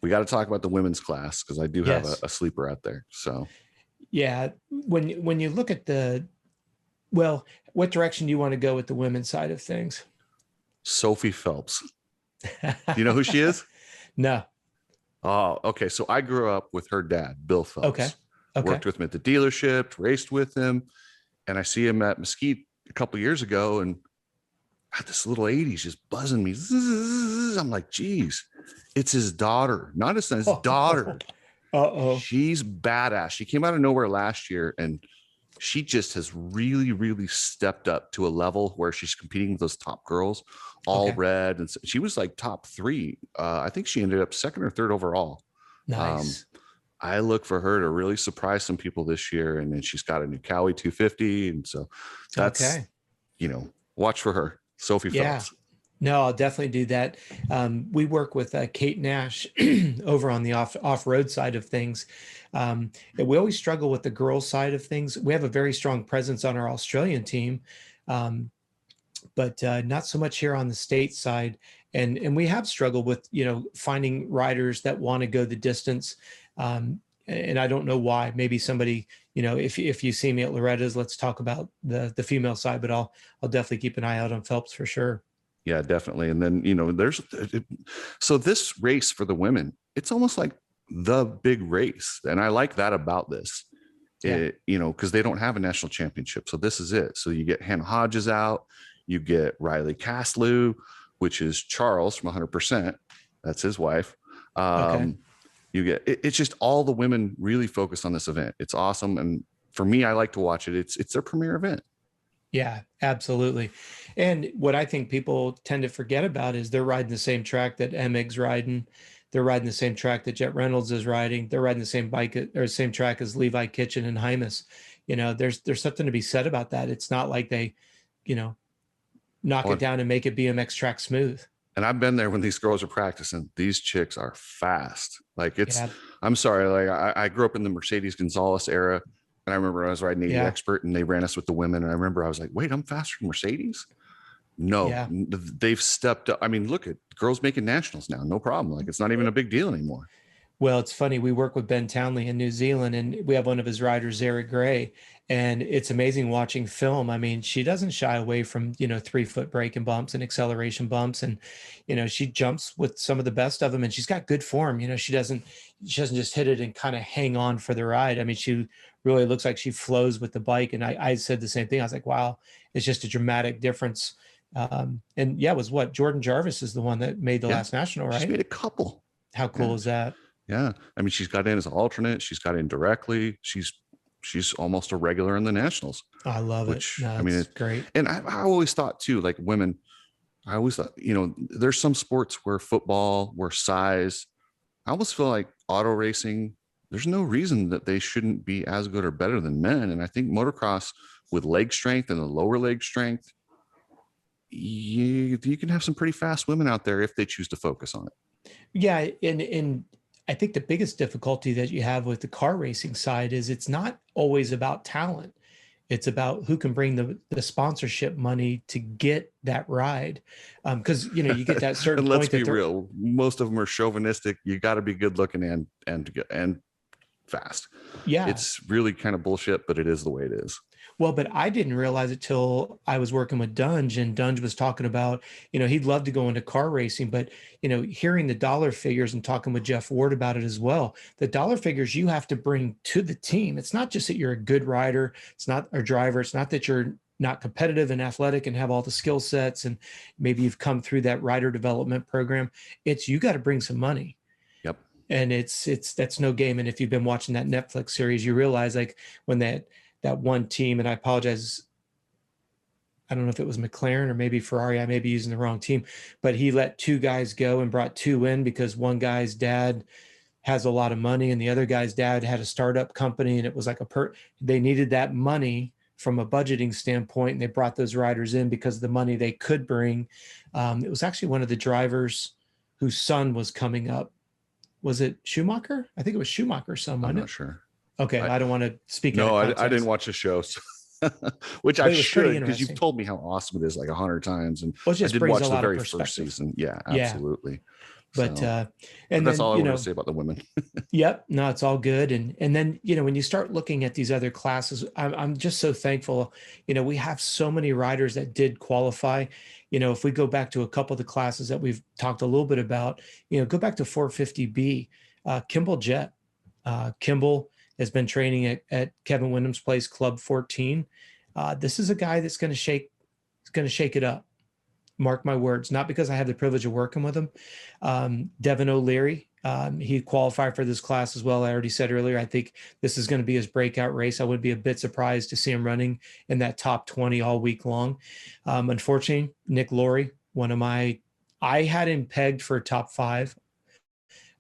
we got to talk about the women's class because I do have Yes. a sleeper out there. So Yeah. When you look at well, what direction do you want to go with the women's side of things? Sophie Phelps, do you know who she is? No. Oh, okay. So I grew up with her dad, Bill Okay. Phelps. Okay. Worked with him at the dealership, raced with him, and I see him at Mesquite a couple years ago, and God, this little 80's just buzzing me. I'm like, geez, it's his daughter, not his son, his Oh, daughter. uh-oh. She's badass. She came out of nowhere last year, and she just has really, really stepped up to a level where she's competing with those top girls, all Okay. red. And she was like top three. I think she ended up second or third overall. Um, Nice. I look for her to really surprise some people this year. And then she's got a new Cowie 250. And so that's, Okay. watch for her, Sophie Yeah. Phelps. No, I'll definitely do that. We work with Kate Nash over on the off road side of things. And we always struggle with the girls side of things. We have a very strong presence on our Australian team, um, but not so much here on the state side. And we have struggled with finding riders that want to go the distance. And I don't know why. Maybe somebody, if you see me at Loretta's, let's talk about the female side. But I'll definitely keep an eye out on Phelps for sure. Yeah, definitely. And then, so this race for the women, it's almost like the big race. And I like that about this, Yeah. because they don't have a national championship. So this is it. So you get Hannah Hodges out, you get Riley Caslew, which is Charles from 100%. That's his wife. Okay. You get, it's just all the women really focused on this event. It's awesome. And for me, I like to watch it. It's their premier event. Yeah, absolutely. And what I think people tend to forget about is they're riding the same track that Emig's riding. They're riding the same track that Jet Reynolds is riding. They're riding the same bike or same track as Levi Kitchen and Hymas. There's something to be said about that. It's not like they, you know, knock it Well, down and make it BMX track smooth. and I've been there when these girls are practicing. These chicks are fast. Like Yeah. I'm sorry. Like I grew up in the Mercedes Gonzalez era. And I remember I was riding 80 Yeah. Expert and they ran us with the women. And I remember I was like, wait, I'm faster than Mercedes? No, Yeah. they've stepped up. I mean, look at girls making nationals now. No problem. Like it's not even a big deal anymore. Well, it's funny. We work with Ben Townley in New Zealand, and we have one of his riders, Zara Gray, and it's amazing watching film. I mean, she doesn't shy away from 3 foot braking bumps and acceleration bumps, and she jumps with some of the best of them, and she's got good form. She doesn't just hit it and kind of hang on for the ride. I mean, she really looks like she flows with the bike, and I said the same thing. I was like, wow, it's just a dramatic difference. And yeah, it was what Jordan Jarvis is the one that made the Yeah. last national, She's right? made a couple. How cool Yeah. is that? Yeah. I mean, she's got in as an alternate. She's got in directly. She's almost a regular in the nationals, I love it. which No, I mean, it's great. and I always thought too, like women, I always thought, there's some sports where football, where size, I almost feel like auto racing, there's no reason that they shouldn't be as good or better than men. And I think motocross with leg strength and the lower leg strength, you can have some pretty fast women out there if they choose to focus on it. Yeah, and I think the biggest difficulty that you have with the car racing side is it's not always about talent. It's about who can bring the sponsorship money to get that ride. Because you get that certain And let's point be that real, most of them are chauvinistic. You got to be good looking and fast. yeah. It's really kind of bullshit, but it is the way it is. Well, but I didn't realize it till I was working with Dunge, and Dunge was talking about, he'd love to go into car racing, but, hearing the dollar figures and talking with Jeff Ward about it as well, the dollar figures you have to bring to the team. It's not just that you're a good rider, it's not a driver, it's not that you're not competitive and athletic and have all the skill sets, and maybe you've come through that rider development program. It's you got to bring some money. Yep. And that's no game. And if you've been watching that Netflix series, you realize like when that one team, and I apologize, I don't know if it was McLaren or maybe Ferrari, I may be using the wrong team, but he let 2 guys go and brought 2 in because one guy's dad has a lot of money and the other guy's dad had a startup company, and it was like they needed that money from a budgeting standpoint, and they brought those riders in because of the money they could bring. It was actually one of the drivers whose son was coming up. Was it Schumacher? I think it was Schumacher's son, I'm wasn't not it? sure. Okay, I don't want to speak. No, out of I didn't context. watch the show, so which But I it was pretty should, because you've interesting. told me how awesome it is like 100 times. And Well, it I just did brings watch a the lot of very first perspective. season. Yeah, Yeah. absolutely. But So, but and that's then all I wanted to say about the women. yep, no, it's all good. And then when you start looking at these other classes, I'm just so thankful. We have so many riders that did qualify. If we go back to a couple of the classes that we've talked a little bit about, go back to 450B, Kimball Jett. Kimball has been training at Kevin Wyndham's place, Club 14. This is a guy that's going to shake it up. Mark my words, not because I have the privilege of working with him. Devin O'Leary, he qualified for this class as well. I already said earlier, I think this is going to be his breakout race. I would be a bit surprised to see him running in that top 20 all week long. Unfortunately, Nick Laurie, I had him pegged for top 5.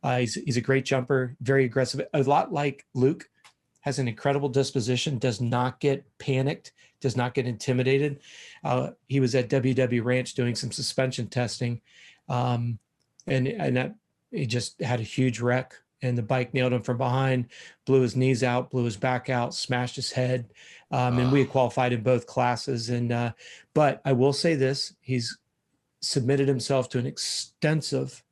He's a great jumper, very aggressive, a lot like Luke. Has an incredible disposition, does not get panicked, does not get intimidated. He was at WW Ranch doing some suspension testing, and he just had a huge wreck, and the bike nailed him from behind, blew his knees out, blew his back out, smashed his head, and we had qualified in both classes. But I will say this: he's submitted himself to an extensive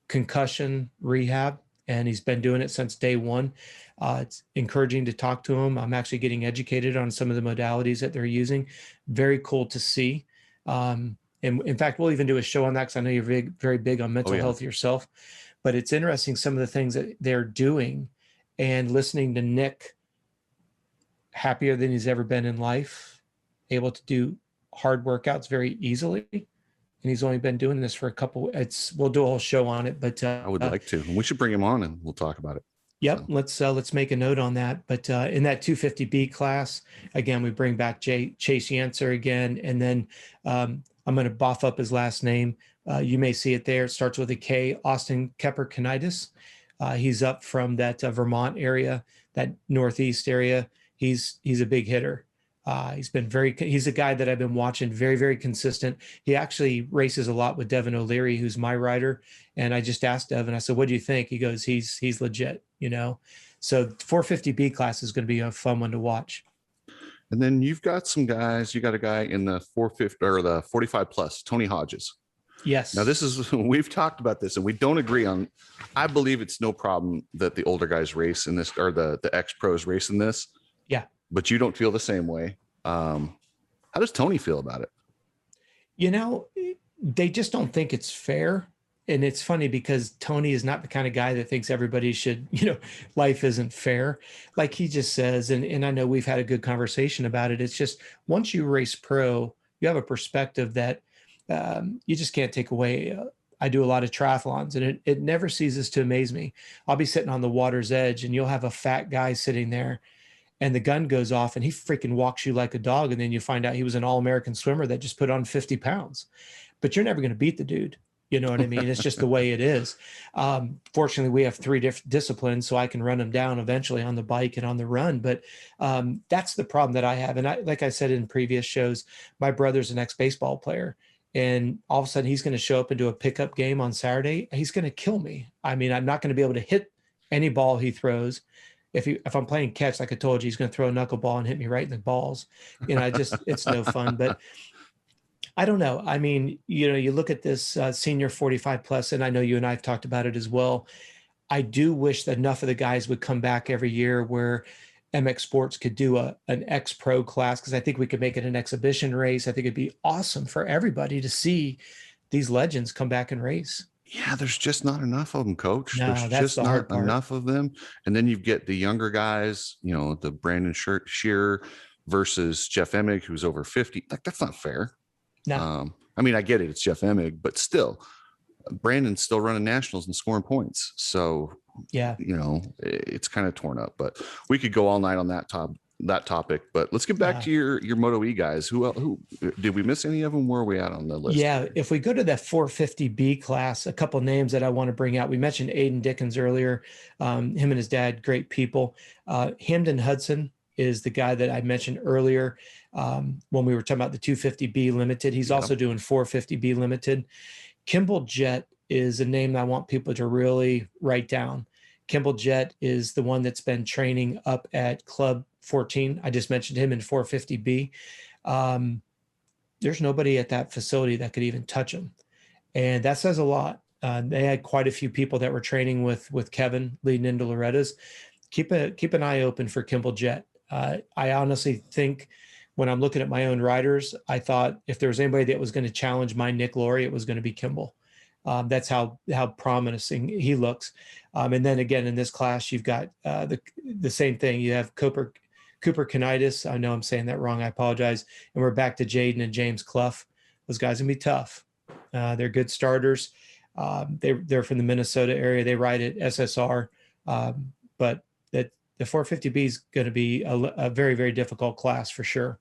concussion rehab, and he's been doing it since day one. It's encouraging to talk to him. I'm actually getting educated on some of the modalities that they're using. Very cool to see. And in fact, we'll even do a show on that because I know you're very big on mental health yourself. But it's interesting some of the things that they're doing, and listening to Nick, happier than he's ever been in life, able to do hard workouts very easily. And he's only been doing this for a couple. We'll do a whole show on it, but I would like to. We should bring him on and we'll talk about it. Yep, so. Let's make a note on that. But in that 250B class, again, we bring back Chase Yancer again, and then I'm going to buff up his last name. You may see it there. It starts with a K. Austin Kepper-Kanitis. He's up from that Vermont area, that northeast area. He's a big hitter. He's a guy that I've been watching, very, very consistent. He actually races a lot with Devin O'Leary, who's my rider. And I just asked Devin, I said, what do you think? He goes, he's legit, So 450B class is going to be a fun one to watch. And then you've got some guys, you got a guy in the 450 or the 45 plus, Tony Hodges. Yes. Now we've talked about this and we don't agree on, I believe it's no problem that the older guys race in this, or the ex-pros race in this. Yeah. But you don't feel the same way. How does Tony feel about it? They just don't think it's fair. And it's funny because Tony is not the kind of guy that thinks everybody should, life isn't fair. Like he just says, and I know we've had a good conversation about it. It's just, once you race pro, you have a perspective that you just can't take away. I do a lot of triathlons, and it never ceases to amaze me. I'll be sitting on the water's edge and you'll have a fat guy sitting there, and the gun goes off and he freaking walks you like a dog. And then you find out he was an all-American swimmer that just put on 50 pounds, but you're never going to beat the dude. You know what I mean? It's just the way it is. Fortunately, we have 3 different disciplines, so I can run them down eventually on the bike and on the run. But that's the problem that I have. And like I said in previous shows, my brother's an ex-baseball player, and all of a sudden he's going to show up and do a pickup game on Saturday. He's going to kill me. I mean, I'm not going to be able to hit any ball he throws. If I'm playing catch, like I told you, he's going to throw a knuckleball and hit me right in the balls. It's no fun. But I don't know. I mean, you look at this senior 45 plus, and I know you and I have talked about it as well. I do wish that enough of the guys would come back every year where MX Sports could do an ex-pro class, because I think we could make it an exhibition race. I think it'd be awesome for everybody to see these legends come back and race. Yeah, there's just not enough of them, Coach. No, there's that's just the hard not part. enough of them. And then you get the younger guys, the Brandon Shearer versus Jeff Emig, who's over 50. Like, that's not fair. No. I mean, I get it. It's Jeff Emig, but still, Brandon's still running nationals and scoring points. So, yeah, it's kind of torn up, but we could go all night on that topic. But let's get back to your Moto E guys. Who did we miss any of them? Where are we at on the list? Yeah. If we go to that 450B class, a couple names that I want to bring out. We mentioned Aiden Dickens earlier. Him and his dad, great people. Hamden Hudson is the guy that I mentioned earlier when we were talking about the 250B limited. He's also doing 450B limited. Kimball Jett is a name that I want people to really write down. Kimball Jett is the one that's been training up at Club 14. I just mentioned him in 450B. There's nobody at that facility that could even touch him. and that says a lot. They had quite a few people that were training with Kevin leading into Loretta's. Keep an eye open for Kimball Jett. I honestly think when I'm looking at my own riders, I thought if there was anybody that was going to challenge my Nick Laurie, it was going to be Kimball. That's how promising he looks. And then again in this class, you've got the same thing. You have Cooper Kanitis. I know I'm saying that wrong. I apologize. And we're back to Jaden and James Clough. Those guys are gonna be tough. They're good starters. They're from the Minnesota area. They ride at SSR, but that the 450B is going to be a very, very difficult class for sure.